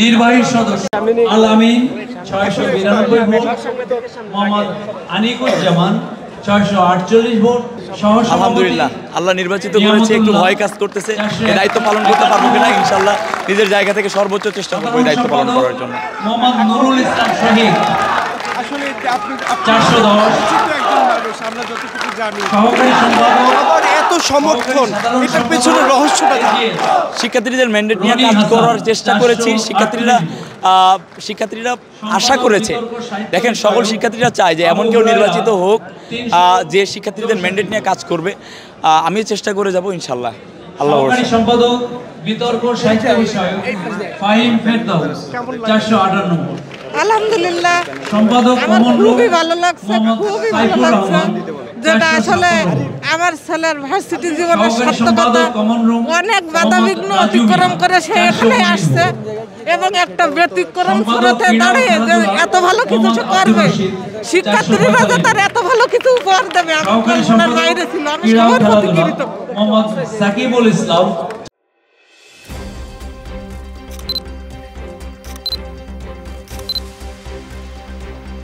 নির্বাহী সদস্য আল আমিন 692 vote, Mohammad আনিকুজ্জামান 648 vote. আলহামদুলিল্লাহ, আল্লাহ নির্বাচিত করেছে, একটু ভয় কাজ করতেছে। এই দায়িত্ব পালন করতে পারবো কিনা, ইনশাল্লাহ নিজের জায়গা থেকে সর্বোচ্চ চেষ্টা করবো এই দায়িত্ব পালন করার জন্য। মোহাম্মদ নুরুল ইসলাম শহীদ আসলে আপনি 410, একজন মানুষ, আমরা যতটুকু জানি সহকারী সম্পাদক আবার এত সমর্থন, এটার পেছনে রহস্যটা কি? শিক্ষার্থীদের ম্যান্ডেট নিয়ে কাজ করার চেষ্টা করেছি। শিক্ষার্থীরা আশা করেছে, দেখেন সকল শিক্ষার্থীরা চায় যে এমন কেউ নির্বাচিত হোক যে শিক্ষার্থীদের ম্যান্ডেট নিয়ে কাজ করবে। আমি চেষ্টা করে যাব ইনশাল্লাহ। আল্লাহ সহকারী সম্পাদক বিতর্ক সাহিত্য বিষয়ক ফাহিম ফেরদৌস 458 ভোট। আলহামদুলিল্লাহ, সম্পাদক আমার খুবই ভালো লাগছে, খুবই ভালো লাগছে, যেটা আসলে আমার ছেলের ভার্সিটি জীবনের সার্থকতা। অনেক বাধা বিঘ্ন অতিক্রম করে সে এখানে আসছে এবং একটা ব্যতিক্রম স্রোতে দাঁড়িয়ে যে এত ভালো কিছু সে করবে, শিক্ষার্থীরা যে তার এত ভালো কিছু উপহার দেবে, আমি কল্পনার বাইরে ছিল। আমি সবার প্রতি কৃতজ্ঞ। মোহাম্মদ সাকিবুল ইসলাম